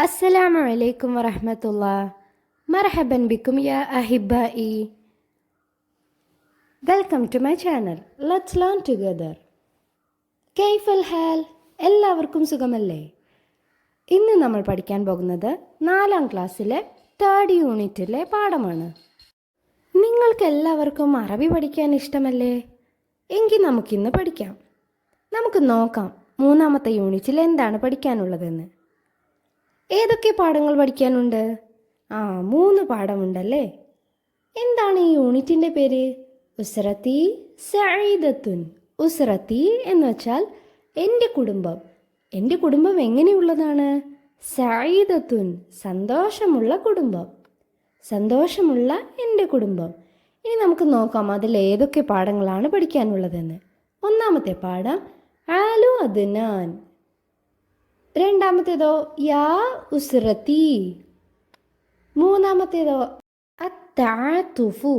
السلام عليكم ورحمة الله. مرحبا بكم يا أحبائي. Welcome to my channel. Let's learn together. كيف الحال? എല്ലാവർക്കും സുഖമല്ലേ? ഇന്ന് നമ്മൾ പഠിക്കാൻ പോകുന്നത് 4ാം ക്ലാസ്സിലെ 3rd യൂണിറ്റിലെ പാഠമാണ്. നിങ്ങൾക്ക് എല്ലാവർക്കും അറബി പഠിക്കാൻ ഇഷ്ടമല്ലേ? എങ്കിൽ നമുക്കിന്ന് പഠിക്കാം. നമുക്ക് നോക്കാം 3ാമത്തെ യൂണിറ്റിൽ എന്താണ് പഠിക്കാനുള്ളതെന്ന്. ഏതൊക്കെ പാഠങ്ങൾ പഠിക്കാനുണ്ട്? 3 പാഠമുണ്ടല്ലേ. എന്താണ് ഈ യൂണിറ്റിൻ്റെ പേര്? ഉസ്രത്തി സഈദത്തുൻ. ഉസ്രത്തി എന്ന് വെച്ചാൽ എൻ്റെ കുടുംബം. എൻ്റെ കുടുംബം എങ്ങനെയുള്ളതാണ്? സഈദത്തുൻ, സന്തോഷമുള്ള കുടുംബം. സന്തോഷമുള്ള എൻ്റെ കുടുംബം. ഇനി നമുക്ക് നോക്കാം അതിൽ ഏതൊക്കെ പാഠങ്ങളാണ് പഠിക്കാനുള്ളതെന്ന്. 1ാമത്തെ പാഠം ആലു അദ്നാൻ. 2ാമത്തേതോ യാ ഉസ്രത്തി. 3ാമത്തേതോ അത്തഅതുഫു.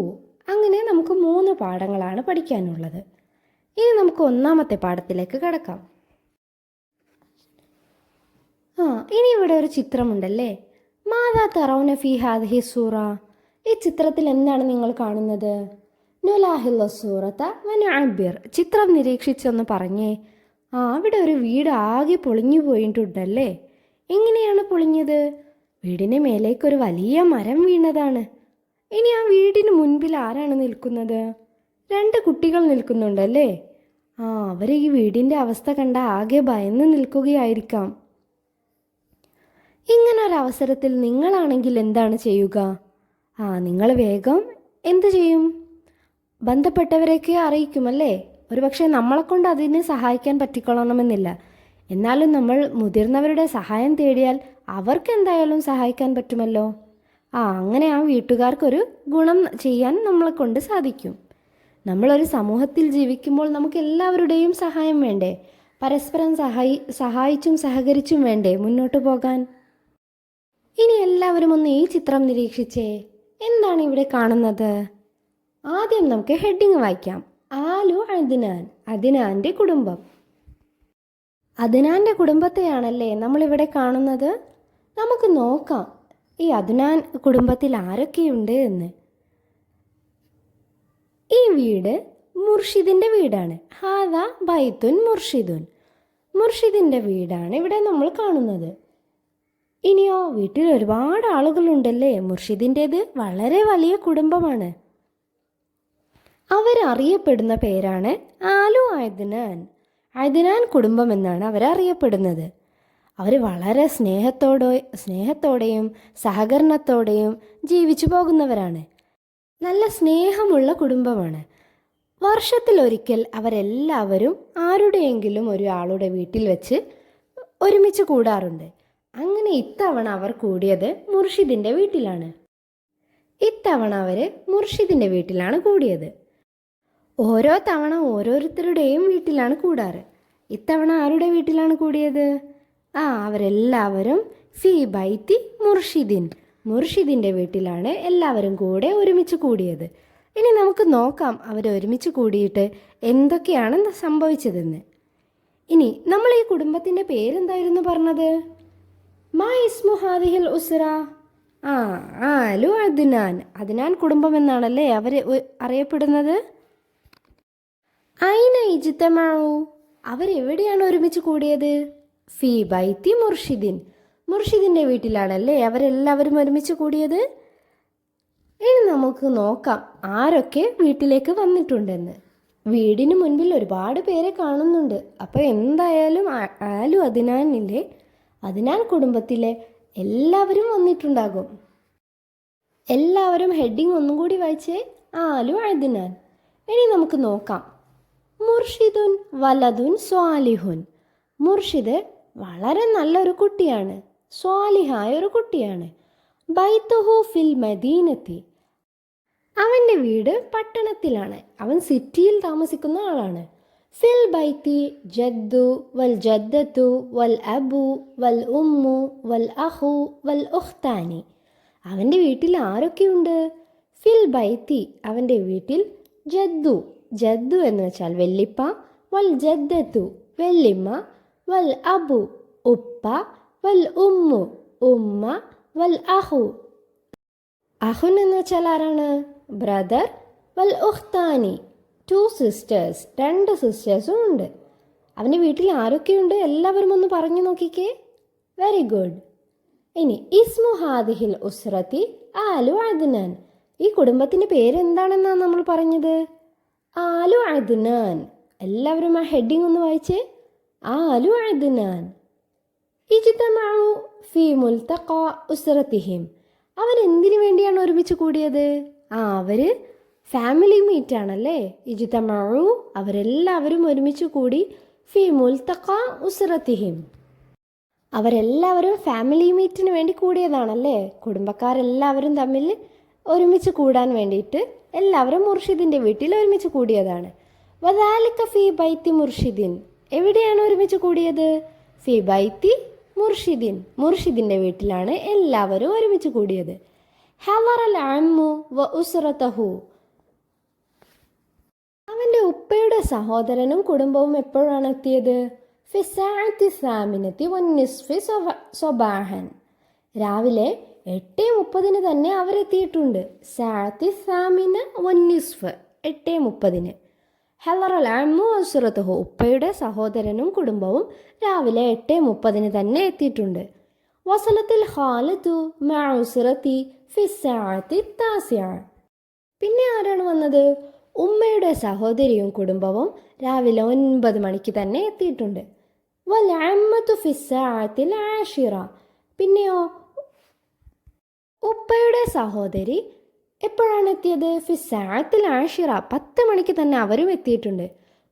അങ്ങനെ നമുക്ക് 3 പാഠങ്ങളാണ് പഠിക്കാനുള്ളത്. ഇനി നമുക്ക് 1ാമത്തെ പാഠത്തിലേക്ക് കടക്കാം. ഇനി ഇവിടെ ഒരു ചിത്രമുണ്ടല്ലേ. മാതാ തറൗന ഫീ ഹാദിഹി സൂറ. ഈ ചിത്രത്തിൽ എന്താണ് നിങ്ങൾ കാണുന്നത്? നുലാഹിൽ സൂറത്ത വനുഅബ്ബിർ. ചിത്രം നിരീക്ഷിച്ചൊന്ന് പറഞ്ഞേ. അവിടെ ഒരു വീട് ആകെ പൊളിഞ്ഞു പോയിട്ടുണ്ടല്ലേ. എങ്ങനെയാണ് പൊളിഞ്ഞത്? വീടിന് മേലേക്കൊരു വലിയ മരം വീണതാണ്. ഇനി ആ വീടിന് മുൻപിൽ ആരാണ് നിൽക്കുന്നത്? 2 കുട്ടികൾ നിൽക്കുന്നുണ്ടല്ലേ. അവർ ഈ വീടിൻ്റെ അവസ്ഥ കണ്ട ആകെ ഭയന്ന് നിൽക്കുകയായിരിക്കാം. ഇങ്ങനൊരവസരത്തിൽ നിങ്ങളാണെങ്കിൽ എന്താണ് ചെയ്യുക? നിങ്ങൾ വേഗം എന്ത് ചെയ്യും? ബന്ധപ്പെട്ടവരെയൊക്കെ അറിയിക്കുമല്ലേ. ഒരുപക്ഷെ നമ്മളെക്കൊണ്ട് അതിനെ സഹായിക്കാൻ പറ്റിക്കൊള്ളണമെന്നില്ല. എന്നാലും നമ്മൾ മുതിർന്നവരുടെ സഹായം തേടിയാൽ അവർക്ക് എന്തായാലും സഹായിക്കാൻ പറ്റുമല്ലോ. അങ്ങനെ ആ വീട്ടുകാർക്കൊരു ഗുണം ചെയ്യാൻ നമ്മളെ കൊണ്ട് സാധിക്കും. നമ്മളൊരു സമൂഹത്തിൽ ജീവിക്കുമ്പോൾ നമുക്ക് എല്ലാവരുടെയും സഹായം വേണ്ടേ? പരസ്പരം സഹായിച്ചും സഹകരിച്ചും വേണ്ടേ മുന്നോട്ട് പോകാൻ? ഇനി എല്ലാവരും ഒന്ന് ഈ ചിത്രം നിരീക്ഷിച്ചേ. എന്താണ് ഇവിടെ കാണുന്നത്? ആദ്യം നമുക്ക് ഹെഡിങ് വായിക്കാം. ആലു അദ്നാൻ. അദ്നാൻ്റെ കുടുംബം. അദ്നാൻ്റെ കുടുംബത്തെയാണല്ലേ നമ്മളിവിടെ കാണുന്നത്. നമുക്ക് നോക്കാം ഈ അദ്നാൻ കുടുംബത്തിൽ ആരൊക്കെയുണ്ട് എന്ന്. ഈ വീട് മുർഷിദിൻ്റെ വീടാണ്. ഹാദാ ബൈത്തുൻ മുർഷിദുൻ. മുർഷിദിൻ്റെ വീടാണ് ഇവിടെ നമ്മൾ കാണുന്നത്. ഇനിയോ വീട്ടിൽ ഒരുപാട് ആളുകളുണ്ടല്ലേ. മുർഷിദിൻ്റേത് വളരെ വലിയ കുടുംബമാണ്. അവരറിയപ്പെടുന്ന പേരാണ് ആലു അദ്നാൻ. അദ്നാൻ കുടുംബം എന്നാണ് അവരറിയപ്പെടുന്നത്. അവർ വളരെ സ്നേഹത്തോടെയും സഹകരണത്തോടെയും ജീവിച്ചു പോകുന്നവരാണ്. നല്ല സ്നേഹമുള്ള കുടുംബമാണ്. വർഷത്തിലൊരിക്കൽ അവരെല്ലാവരും ആരുടെയെങ്കിലും ഒരാളുടെ വീട്ടിൽ വെച്ച് ഒരുമിച്ച് കൂടാറുണ്ട്. അങ്ങനെ ഇത്തവണ അവർ കൂടിയത് മുർഷിദിൻ്റെ വീട്ടിലാണ്. കൂടിയത്. ഓരോ തവണ ഓരോരുത്തരുടെയും വീട്ടിലാണ് കൂടാറ്. ഇത്തവണ ആരുടെ വീട്ടിലാണ് കൂടിയത്? അവരെല്ലാവരും ഫീ ബൈത്തി മുർഷിദിൻ. മുർഷിദിൻ്റെ വീട്ടിലാണ് എല്ലാവരും കൂടെ ഒരുമിച്ച് കൂടിയത്. ഇനി നമുക്ക് നോക്കാം അവരൊരുമിച്ച് കൂടിയിട്ട് എന്തൊക്കെയാണ് സംഭവിച്ചതെന്ന്. ഇനി നമ്മൾ ഈ കുടുംബത്തിൻ്റെ പേരെന്തായിരുന്നു പറഞ്ഞത്? മാ ഇസ്മു ഹാദിഹിൽ ഉസ്ര. ആലു അദ്നാൻ. അദ്നാൻ കുടുംബം എന്നാണല്ലേ അവർ അറിയപ്പെടുന്നത്. ഐന ഇജ്തമഉ. അവരെവിടെയാണ് ഒരുമിച്ച് കൂടിയത്? ഫീ ബൈത്തി മുർഷിദിൻ. മുർഷിദിൻ്റെ വീട്ടിലാണല്ലേ അവരെല്ലാവരും ഒരുമിച്ച് കൂടിയത്. ഇനി നമുക്ക് നോക്കാം ആരൊക്കെ വീട്ടിലേക്ക് വന്നിട്ടുണ്ടെന്ന്. വീടിന് മുൻപിൽ ഒരുപാട് പേരെ കാണുന്നുണ്ട്. അപ്പോൾ എന്തായാലും ആലു അദ്നാൻ കുടുംബത്തിലെ എല്ലാവരും വന്നിട്ടുണ്ടാകും. എല്ലാവരും ഹെഡിങ് ഒന്നും കൂടി വായിച്ചേ. ആലു അദ്നാൻ. ഇനി നമുക്ക് നോക്കാം. മുർഷിദുൻ വലതുൻ സ്വാലിഹുൻ. മുർഷിദ് വളരെ നല്ലൊരു കുട്ടിയാണ്. സ്വാലിഹായ ഒരു കുട്ടിയാണ്. ബൈത്തുഹു ഫിൽ മദീനത്തി. അവൻ്റെ വീട് പട്ടണത്തിലാണ്. അവൻ സിറ്റിയിൽ താമസിക്കുന്ന ആളാണ്. ഫിൽ ബൈത്തി ജദ്ദു വൽ ജദ്ദത്തു വൽ അബു വൽ ഉമ്മു വൽ അഹു വൽ ഉഖ്താനി. അവൻ്റെ വീട്ടിൽ ആരൊക്കെയുണ്ട്? ഫിൽ ബൈത്തി. അവൻ്റെ വീട്ടിൽ ജദ്ദു എന്ന് വെച്ചാൽ വെല്ലിപ്പ, വൽ ജദ്ദത്തു വെല്ലിമ്മ, വൽ അബു ഉപ്പ, വൽ ഉമ്മു ഉമ്മ വൽ അഹു. അഹുൻ എന്ന് വെച്ചാൽ ആരാണ്? ബ്രദർ. വൽ ഉഖ്താനി, 2 സിസ്റ്റേഴ്സ്, 2 സിസ്റ്റേഴ്സും ഉണ്ട്. അവൻ്റെ വീട്ടിൽ ആരൊക്കെയുണ്ട്? എല്ലാവരും ഒന്ന് പറഞ്ഞു നോക്കിക്കേ. Very good. ഇനി ഇസ്മു ഹാദിഹിൽ ഉസ്രത്തി ആലു അദ്നാൻ. ഈ കുടുംബത്തിൻ്റെ പേരെന്താണെന്നാണ് നമ്മൾ പറഞ്ഞത്? ആലു അദ്നാൻ. എല്ലാവരും ആ ഹെഡിങ് ഒന്ന് വായിച്ചേ. ആലു അദ്നാൻ. ഇജ്തമഉ ഫീ മുൽതഖ ഉസ്രത്തിഹിം. അവരെന്തിനു വേണ്ടിയാണ് ഒരുമിച്ച് കൂടിയത്? അവർ ഫാമിലി മീറ്റ് ആണല്ലേ. ഇജ്തമഉ, അവരെല്ലാവരും ഒരുമിച്ച് കൂടി. ഫീ മുൽതഖ ഉസ്രത്തിഹിം, അവരെല്ലാവരും ഫാമിലി മീറ്റിന് വേണ്ടി കൂടിയതാണല്ലേ. കുടുംബക്കാരെല്ലാവരും തമ്മിൽ ഒരുമിച്ച് കൂടാൻ വേണ്ടിയിട്ട് എല്ലാവരും മുർഷിദിൻ്റെ വീട്ടിൽ ഒരുമിച്ച് കൂടിയതാണ്. വദാലിക ഫീ ബൈത്തി മുർഷിദിൻ. എവിടെയാണ് ഒരുമിച്ച് കൂടിയത്? ഫീ ബൈത്തി മുർഷിദിൻ, മുർഷിദിൻ്റെ വീട്ടിലാണ് എല്ലാവരും ഒരുമിച്ച് കൂടിയത്. ഹളറൽ അമ്മു വ ഉസ്റതഹു. അവൻ്റെ ഉപ്പയുടെ സഹോദരനും കുടുംബവും എപ്പോഴാണ് എത്തിയത്? ഫി സഅത്തി സാമിനത്തി വന്നിസ്ഫി സ്വബാഹൻ. രാവിലെ 8:30 തന്നെ അവരെത്തിയിട്ടുണ്ട്. സഅത്തി സാമിന വന്നിസ്ഫ്, 8:30. ഹളറൽ അമ്മു വ ഉസ്റതഹു. ഉപ്പയുടെ സഹോദരനും കുടുംബവും രാവിലെ 8:30 തന്നെ എത്തിയിട്ടുണ്ട്. വസലത്തിൽ ഖാലതു മഅ ഉസ്റതി ഫി സഅത്തി താസിഅ. പിന്നെ ആരാണ് വന്നത്? ഉമ്മയുടെ സഹോദരിയും കുടുംബവും രാവിലെ 9 മണിക്ക് തന്നെ എത്തിയിട്ടുണ്ട്. വൽ അമ്മതു ഫി സഅത്തിൽ ആഷിറ. പിന്നെയോ ഉപ്പയുടെ സഹോദരി എപ്പോഴാണ് എത്തിയത്? ഫി സഅത്തിൽ ആഷിറ, 10 മണിക്ക് തന്നെ അവരും എത്തിയിട്ടുണ്ട്.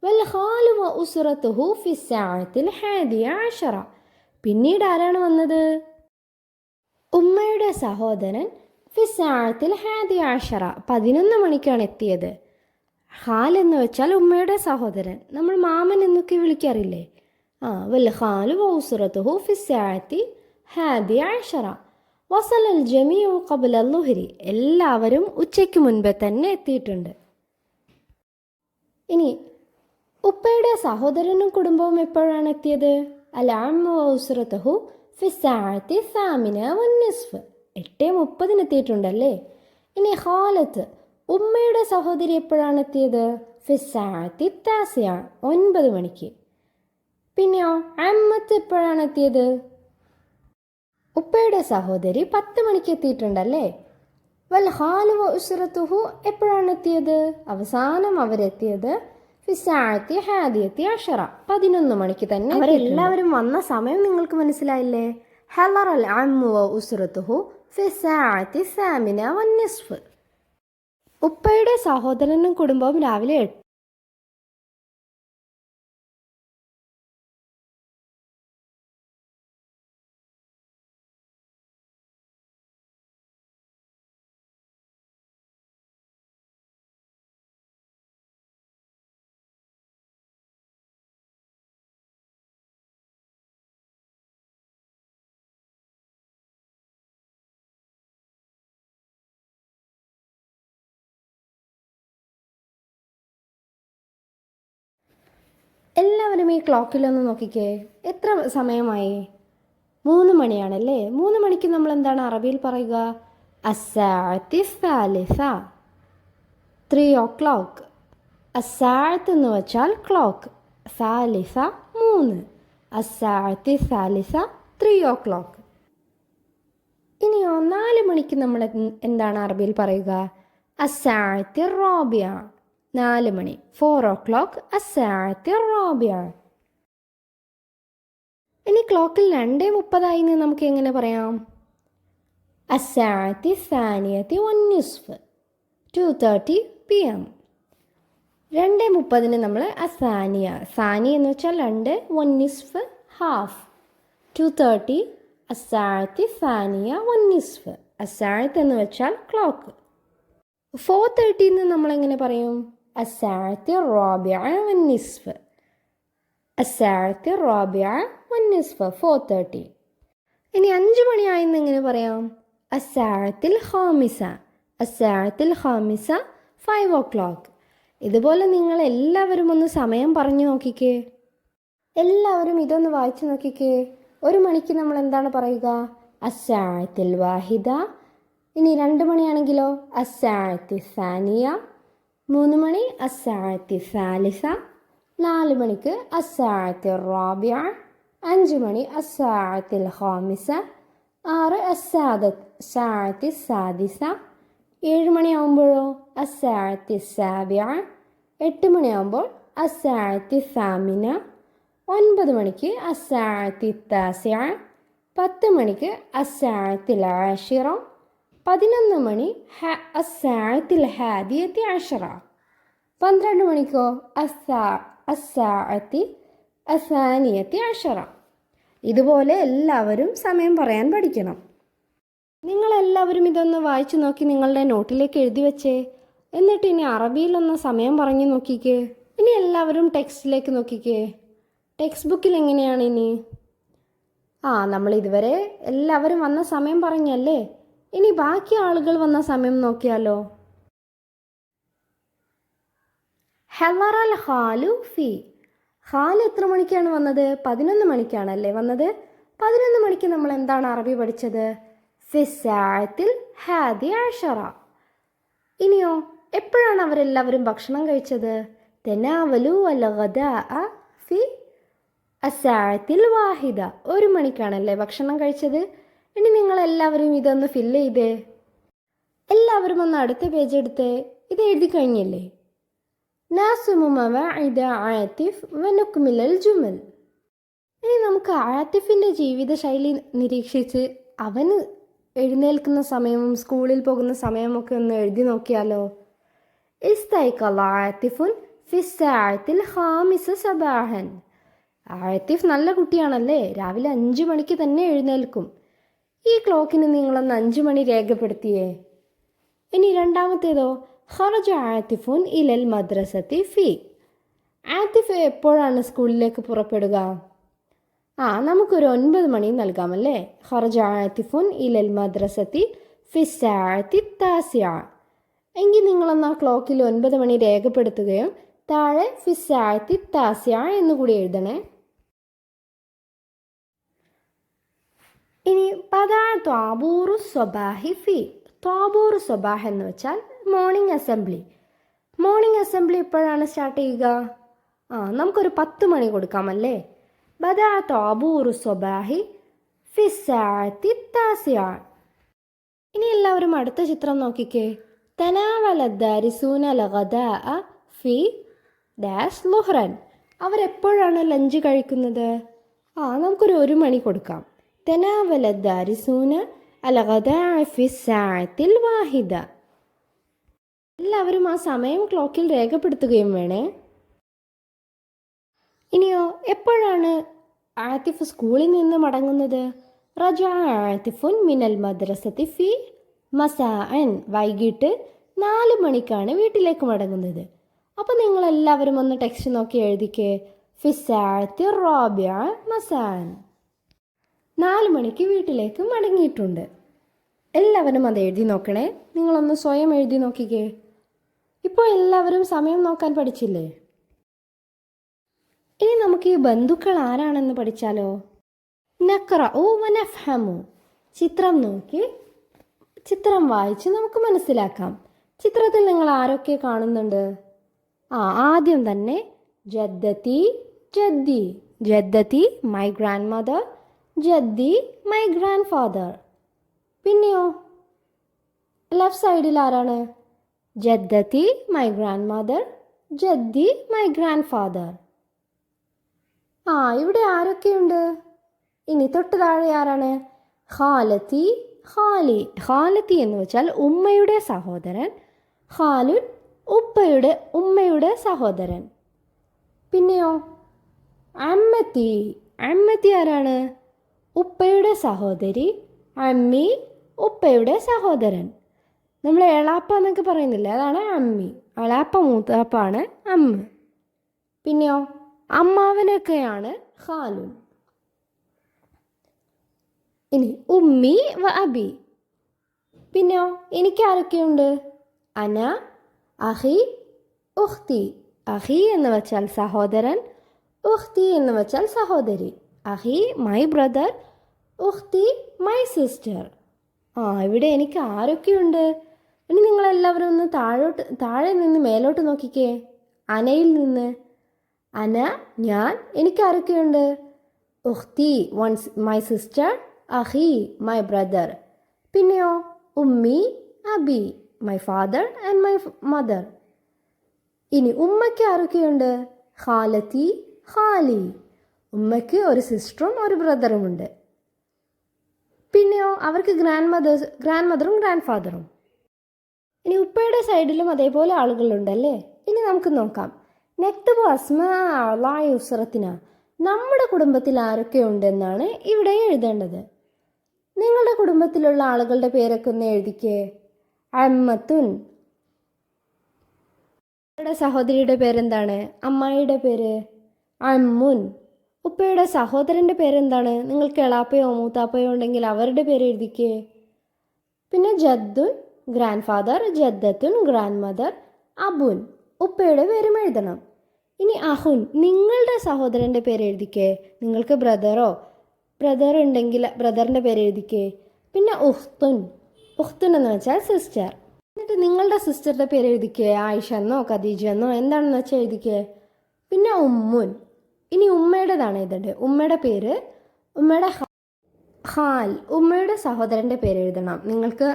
വൽ ഖാലു വ ഉസ്റതുഹു ഫി സഅത്തിൽ ഹാദിയ ആഷറ. പിന്നീട് ആരാണ് വന്നത്? ഉമ്മയുടെ സഹോദരൻ ഫി സഅത്തിൽ ഹാദിയ ആഷറ, 11 മണിക്കാണ് എത്തിയത്. ഖാൽ എന്ന് വെച്ചാൽ ഉമ്മയുടെ സഹോദരൻ, നമ്മൾ മാമൻ എന്നൊക്കെ വിളിക്കാറില്ലേ. വൽ ഖാലു വ ഉസ്റതുഹു ഫി സഅത്തി ഹാദിയ ആഷറ. വസലൽ ജമീഉ ഖബ്ല ളുഹ്രി. എല്ലാവരും ഉച്ചയ്ക്ക് മുൻപേ തന്നെ എത്തിയിട്ടുണ്ട്. ഇനി ഉപ്പയുടെ സഹോദരനും കുടുംബവും എപ്പോഴാണ് എത്തിയത്? അൽ അമ്മു വ ഉസ്റതുഹു ഫി സഅത്തി സാമിന വന്നിസ്ഫ്, 8:30 എത്തിയിട്ടുണ്ടല്ലേ. ഇനി ഖാലത്ത്, ഉമ്മയുടെ സഹോദരി എപ്പോഴാണ് എത്തിയത്? ഫി സഅത്തി താസിഅ, 9 മണിക്ക്. പിന്നെയോ അമ്മത്ത് എപ്പോഴാണ് എത്തിയത്? ഉപ്പയുടെ സഹോദരി 10 മണിക്ക് എത്തിയിട്ടുണ്ടല്ലേ. വൽ ഖാലു വ ഉസ്റതുഹു എപ്പോഴാണ് എത്തിയത്? അവസാനം അവരെത്തിയത് ഫി സഅത്തി ഹാദിയത്തി അഷറ, 11 മണിക്ക് തന്നെ. അവരെല്ലാവരും വന്ന സമയം നിങ്ങൾക്ക് മനസ്സിലായില്ലേ? ഹളറൽ അമ്മു വ ഉസ്റതുഹു ഫി സഅത്തി സാമിന വന്നിസ്ഫ്. ഉപ്പയുടെ സഹോദരനും കുടുംബവും രാവിലെ 8. എല്ലാവരും ഈ ക്ലോക്കിലൊന്ന് നോക്കിക്കേ, എത്ര സമയമായി? 3 മണിയാണല്ലേ. 3 മണിക്ക് നമ്മൾ എന്താണ് അറബിയിൽ പറയുക? അസ്സാഅത്തി സാലിസ, 3 o'clock. അസ്സാഅത്ത് എന്ന് വെച്ചാൽ ക്ലോക്ക്, സാലിസ 3. അസ്സാഅത്തി സാലിസ 3 o'clock. ഇനിയോ 4 മണിക്ക് നമ്മൾ എന്താണ് അറബിയിൽ പറയുക? അസ്സാഅത്തി റാബിയ, 4 മണി, 4 o'clock. അസ്സാഅത്തി റാബിയ. ഇനി ക്ലോക്കിൽ 2:30 എന്ന് നമുക്ക് എങ്ങനെ പറയാം? അസ്സാഅത്തി സാനിയത്തി വന്നിസ്ഫ്, 2:30 PM. 2:30 നമ്മൾ അസാനിയ, സാനി എന്ന് വെച്ചാൽ 2, വന്നിസ്ഫ് ഹാഫ്, 2:30. അസ്സാഅത്തി സാനിയ വന്നിസ്ഫ്, അസ്സാഅത്ത് എന്ന് വെച്ചാൽ ക്ലോക്ക്. 4:30 എന്ന് നമ്മളെങ്ങനെ പറയും? അസ്സാഅത്തി റാബിഅ വന്നിസ്ഫ്, അസ്സാഅത്തി റാബിഅ വന്നിസ്ഫ്, 4:30. ഇനി 5 മണിയായെന്ന് എങ്ങനെ പറയാം? അസ്സാഅത്തിൽ ഖാമിസ, അസ്സാഅത്തിൽ ഖാമിസ 5 o'clock. ഇതുപോലെ നിങ്ങൾ എല്ലാവരും ഒന്ന് സമയം പറഞ്ഞു നോക്കിക്കേ. എല്ലാവരും ഇതൊന്ന് വായിച്ചു നോക്കിക്കേ. 1 മണിക്ക് നമ്മൾ എന്താണ് പറയുക? അസ്സാഅത്തിൽ വാഹിദ. ഇനി 2 മണിയാണെങ്കിലോ അസ്സാഅത്തി സാനിയ. 3 മണി അസ്സാഅത്തി സാലിസ. 4 മണിക്ക് അസ്സാഅത്തി റാബിയ. 5 മണി അസ്സാഅത്തിൽ ഖാമിസ. 6 അസ്സാഅത്തി സാദിസ. 7 മണിയാവുമ്പോഴോ അസ്സാഅത്തി സാബിയ. 8 മണിയാവുമ്പോൾ അസ്സാഅത്തി സാമിന. 9 മണിക്ക് അസ്സാഅത്തി താസിയ. 10 മണിക്ക് അസ്സാഅത്തിൽ ആഷിറ. 11 മണി അസ്സാഅത്തിൽ ഹാദിയത്തി അഷറ. 12 മണിക്കോ അസ്സാഅത്തി അസാനിയത്തി അഷറ. ഇതുപോലെ എല്ലാവരും സമയം പറയാൻ പഠിക്കണം. നിങ്ങളെല്ലാവരും ഇതൊന്ന് വായിച്ചു നോക്കി നിങ്ങളുടെ നോട്ടിലേക്ക് എഴുതി വെച്ചേ. എന്നിട്ട് ഇനി അറബിയിലൊന്ന് സമയം പറഞ്ഞു നോക്കിക്കേ. ഇനി എല്ലാവരും ടെക്സ്റ്റിലേക്ക് നോക്കിക്കേ. ടെക്സ്റ്റ് ബുക്കിൽ എങ്ങനെയാണ് ഇനി? നമ്മൾ ഇതുവരെ എല്ലാവരും വന്ന സമയം പറഞ്ഞല്ലേ. ഇനി ബാക്കി ആളുകൾ വന്ന സമയം നോക്കിയാലോ. ഹലറൽ ഖാലു ഫി. ഖാല് എത്ര മണിക്കാണ് വന്നത്? 11 മണിക്കാണല്ലേ വന്നത്. 11 മണിക്ക് നമ്മൾ എന്താണ് അറബി പഠിച്ചത്? ഫിസ്സാഅത്തിൽ ഹാദി അഷറ. ഇനിയോ എപ്പോഴാണ് അവരെല്ലാവരും ഭക്ഷണം കഴിച്ചത്? തനാവലു അൽ ഗദാഅ ഫി അസ്സാഅത്തിൽ വാഹിദ. 1 മണിക്കാണല്ലേ ഭക്ഷണം കഴിച്ചത്. ഇനി നിങ്ങളെല്ലാവരും ഇതൊന്ന് ഫില്ല് ചെയ്തേ. എല്ലാവരും ഒന്ന് അടുത്ത പേജ് എടുത്തേ. ഇത് എഴുതി കഴിഞ്ഞല്ലേ? നാസുമു മവാഇദ ആതിഫ് വനുക്മിലൽ ജുമൽ. ഇനി നമുക്ക് ആതിഫിൻ്റെ ജീവിതശൈലി നിരീക്ഷിച്ച് അവന് എഴുന്നേൽക്കുന്ന സമയവും സ്കൂളിൽ പോകുന്ന സമയമൊക്കെ ഒന്ന് എഴുതി നോക്കിയാലോ. ഇസ്തൈഖള ആതിഫുൻ ഫിസ്സാഅത്തിൽ ഖാമിസ സബാഹൻ. ആതിഫ് നല്ല കുട്ടിയാണല്ലേ. രാവിലെ 5 മണിക്ക് തന്നെ എഴുന്നേൽക്കും. ഈ ക്ലോക്കിന് നിങ്ങളൊന്ന് 5 മണി രേഖപ്പെടുത്തിയേ. ഇനി രണ്ടാമത്തേതോ ഖറജ ആതിഫുൻ ഇലൽ മദ്രസത്തി ഫി. ആതിഫ് എപ്പോഴാണ് സ്കൂളിലേക്ക് പുറപ്പെടുക? നമുക്കൊരു 9 മണി നൽകാമല്ലേ. ഖറജ ആതിഫുൻ ഇലൽ മദ്രസത്തി ഫിസ്സാഅത്തി താസിയ. എങ്കിൽ നിങ്ങളൊന്ന് ആ ക്ലോക്കിൽ 9 മണി രേഖപ്പെടുത്തുകയും താഴെ ഫിസ്സാഅത്തി താസിയ എന്നുകൂടി എഴുതണേ. ഇനി പദാ ത്വാബൂറു സ്വബാഹി ഫി. ത്വാബൂറു സ്വബാഹ് എന്ന് വെച്ചാൽ മോർണിംഗ് അസംബ്ലി. മോർണിംഗ് അസംബ്ലി എപ്പോഴാണ് സ്റ്റാർട്ട് ചെയ്യുക? നമുക്കൊരു 10 മണി കൊടുക്കാമല്ലേ. ബദാ ത്വാബൂറു സ്വബാഹി ഫിസ്സാഅത്തി താസിയ. ഇനി എല്ലാവരും അടുത്ത ചിത്രം നോക്കിക്കേ. തനാവല ദാരിസൂന ലഗദാഅ ഫി ഡാഷ് ലുഹ്റൻ. അവരെപ്പോഴാണ് ലഞ്ച് കഴിക്കുന്നത്? നമുക്കൊരു 1 മണി കൊടുക്കാം. തനാവല ദാരിസൂന അൽഗദാഅ ഫിസ്സാഅത്തിൽ വാഹിദ. എല്ലാവരും ആ സമയം ക്ലോക്കിൽ രേഖപ്പെടുത്തുകയും വേണേ. ഇനിയോ എപ്പോഴാണ് ആതിഫ് സ്കൂളിൽ നിന്ന് മടങ്ങുന്നത്? റജഅ ആതിഫുൻ മിനൽ മദ്രസത്തി ഫി മസാഅൻ. വൈകിട്ട് 4 മണിക്കാണ് വീട്ടിലേക്ക് മടങ്ങുന്നത്. അപ്പോൾ നിങ്ങളെല്ലാവരും ഒന്ന് ടെക്സ്റ്റ് നോക്കി എഴുതിക്കേ. ഫിസ്സാഅത്തി റാബിഅ മസാഅൻ. 4 മണിക്ക് വീട്ടിലേക്ക് മടങ്ങിയിട്ടുണ്ട്. എല്ലാവരും അത് എഴുതി നോക്കണേ. നിങ്ങളൊന്ന് സ്വയം എഴുതി നോക്കിക്കേ. ഇപ്പോൾ എല്ലാവരും സമയം നോക്കാൻ പഠിച്ചില്ലേ? ഇനി നമുക്ക് ഈ ബന്ധുക്കൾ ആരാണെന്ന് പഠിച്ചാലോ. നഖ്റഉ വനഫ്ഹമു. ചിത്രം നോക്കി ചിത്രം വായിച്ച് നമുക്ക് മനസ്സിലാക്കാം. ചിത്രത്തിൽ നിങ്ങൾ ആരൊക്കെ കാണുന്നുണ്ട്? ആദ്യം തന്നെ ജദ്ദത്തി ജദ്ദി. ജദ്ദത്തി മൈ ഗ്രാൻഡ് മദർ, ജദ്ദി മൈ ഗ്രാൻഡ് ഫാദർ. പിന്നെയോ ലെഫ്റ്റ് സൈഡിൽ ആരാണ്? ജദ്ദത്തി മൈ ഗ്രാൻഡ് മദർ, ജദ്ദി മൈ ഗ്രാൻഡ് ഫാദർ. ഇവിടെ ആരൊക്കെയുണ്ട്? ഇനി തൊട്ട് താഴെ ആരാണ്? ഖാലത്തി ഖാലി. ഖാലത്തി എന്ന് വെച്ചാൽ ഉമ്മയുടെ സഹോദരൻ. ഖാലുൻ ഉമ്മയുടെ സഹോദരൻ. പിന്നെയോ അമ്മത്തി. അമ്മത്തി ആരാണ്? ഉപ്പയുടെ സഹോദരി. അമ്മി ഉപ്പയുടെ സഹോദരൻ. നമ്മൾ എളാപ്പ എന്നൊക്കെ പറയുന്നില്ലേ, അതാണ് അമ്മി. എളാപ്പ മൂത്താപ്പാണ് അമ്മ. പിന്നെയോ അമ്മാവനൊക്കെയാണ് ഖാലുൻ. ഇനി ഉമ്മി വ അബി. പിന്നെയോ എനിക്കാരൊക്കെയുണ്ട്? അന, അഹി, ഉഖ്തി. അഹി എന്ന് വെച്ചാൽ സഹോദരൻ, ഉഖ്തി എന്ന് വെച്ചാൽ സഹോദരി. അഹി മൈ ബ്രദർ, ഉഖ്തി മൈ സിസ്റ്റർ. ഇവിടെ എനിക്ക് ആരൊക്കെയുണ്ട്? ഇനി നിങ്ങളെല്ലാവരും ഒന്ന് താഴെ നിന്ന് മേലോട്ട് നോക്കിക്കേ. അനയിൽ നിന്ന്. അന ഞാൻ, എനിക്ക് ആരൊക്കെയുണ്ട്? ഉഖ്തി മൈ സിസ്റ്റർ, അഹി മൈ ബ്രദർ. പിന്നെയോ ഉമ്മി അബി my father and my mother. ഇനി ഉമ്മയ്ക്ക് ആരൊക്കെയുണ്ട്? ഖാലത്തി ഖാലി. ഉമ്മയ്ക്ക് ഒരു സിസ്റ്ററും ഒരു ബ്രദറുമുണ്ട്. പിന്നെയോ അവർക്ക് ഗ്രാൻഡ് മദറും ഗ്രാൻഡ് ഫാദറും. ഇനി ഉപ്പയുടെ സൈഡിലും അതേപോലെ ആളുകളുണ്ടല്ലേ. ഇനി നമുക്ക് നോക്കാം. നക്തബു അസ്മാ അഅ്ളാ ഉസ്റത്തിന. നമ്മുടെ കുടുംബത്തിൽ ആരൊക്കെയുണ്ടെന്നാണ് ഇവിടെ എഴുതേണ്ടത്. നിങ്ങളുടെ കുടുംബത്തിലുള്ള ആളുകളുടെ പേരൊക്കെ ഒന്ന് എഴുതിക്കേ. അമ്മത്തുൻ, ഉപ്പയുടെ സഹോദരിയുടെ പേരെന്താണ്? അമ്മായിയുടെ പേര് അമ്മുൻ. ഉപ്പയുടെ സഹോദരൻ്റെ പേരെന്താണ്? നിങ്ങൾക്ക് എളാപ്പയോ മൂത്താപ്പയോ ഉണ്ടെങ്കിൽ അവരുടെ പേര് എഴുതിക്കേ. പിന്നെ ജദ്ദുൻ ഗ്രാൻഡ് ഫാദർ, ജദ്ദത്തുൻ ഗ്രാൻഡ് മദർ, അബുൻ ഉപ്പയുടെ പേരും എഴുതണം. ഇനി അഹുൻ, നിങ്ങളുടെ സഹോദരൻ്റെ പേര് എഴുതിക്കേ. നിങ്ങൾക്ക് ബ്രദർ ഉണ്ടെങ്കിൽ ബ്രദറിൻ്റെ പേര് എഴുതിക്കേ. പിന്നെ ഉഖ്തുൻ എന്ന് വെച്ചാൽ സിസ്റ്റർ. എന്നിട്ട് നിങ്ങളുടെ സിസ്റ്ററുടെ പേര് എഴുതിക്കേ. ആയിഷ എന്നോ ഖദീജ എന്നോ എന്താണെന്ന് വെച്ചാൽ എഴുതിക്കേ. പിന്നെ ഉമ്മുൻ. ഇനി ഉമ്മയുടേതാണ് എഴുതേണ്ടത്. ഉമ്മയുടെ പേര് ഉമ്മയുടെ ഖാൽ, ഉമ്മയുടെ സഹോദരൻ്റെ പേര് എഴുതണം. നിങ്ങൾക്ക്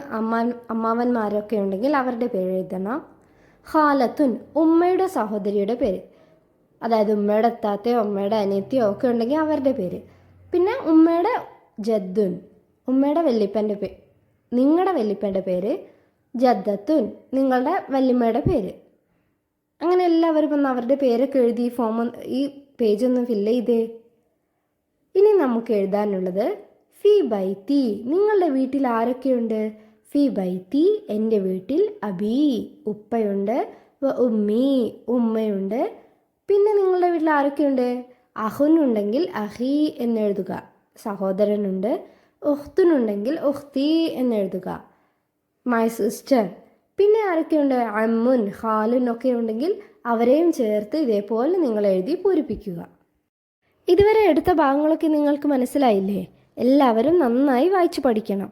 അമ്മാവന്മാരൊക്കെ ഉണ്ടെങ്കിൽ അവരുടെ പേര് എഴുതണം. ഖാലത്തുൻ, ഉമ്മയുടെ സഹോദരിയുടെ പേര്, അതായത് ഉമ്മയുടെ അത്താത്തയോ ഉമ്മയുടെ അനിയത്തിയോ ഒക്കെ ഉണ്ടെങ്കിൽ അവരുടെ പേര്. പിന്നെ ഉമ്മയുടെ ജദ്ദുൻ, ഉമ്മയുടെ നിങ്ങളുടെ വല്യപ്പൻ്റെ പേര്. ജദ്ദത്തുൻ, നിങ്ങളുടെ വല്യമ്മയുടെ പേര്. അങ്ങനെ എല്ലാവരും ഒന്ന് അവരുടെ പേരൊക്കെ എഴുതി ഈ പേജൊന്ന് ഫില്ല് ചെയ്തേ. ഇനി നമുക്ക് എഴുതാനുള്ളത് ഫി ബൈത്തി, നിങ്ങളുടെ വീട്ടിൽ ആരൊക്കെയുണ്ട്? ഫി ബൈത്തി, എൻ്റെ വീട്ടിൽ അബി ഉപ്പയുണ്ട്, ഉമ്മി ഉമ്മയുണ്ട്. പിന്നെ നിങ്ങളുടെ വീട്ടിൽ ആരൊക്കെയുണ്ട്? അഹുനുണ്ടെങ്കിൽ അഹി എന്നെഴുതുക, സഹോദരനുണ്ട്. ഉഖ്തുനുണ്ടെങ്കിൽ ഉഖ്തി എന്നെഴുതുക, മൈ സിസ്റ്റർ. പിന്നെ ആരൊക്കെയുണ്ട്? അമ്മുൻ ഖാലുൻ ഒക്കെ ഉണ്ടെങ്കിൽ അവരെയും ചേർത്ത് ഇതേപോലെ നിങ്ങൾ എഴുതി പൂരിപ്പിക്കുക. ഇതുവരെ എടുത്ത ഭാഗങ്ങളൊക്കെ നിങ്ങൾക്ക് മനസ്സിലായില്ലേ? എല്ലാവരും നന്നായി വായിച്ചു പഠിക്കണം.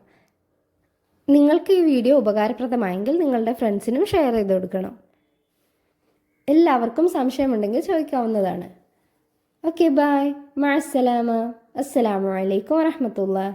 നിങ്ങൾക്ക് ഈ വീഡിയോ ഉപകാരപ്രദമായെങ്കിൽ നിങ്ങളുടെ ഫ്രണ്ട്സിനും ഷെയർ ചെയ്ത് കൊടുക്കണം. എല്ലാവർക്കും സംശയമുണ്ടെങ്കിൽ ചോദിക്കാവുന്നതാണ്. ഓക്കെ, ബൈ, മഅസ്സലാമ, അസ്സലാമു അലൈക്കും വറഹ്മത്തുള്ളാഹി.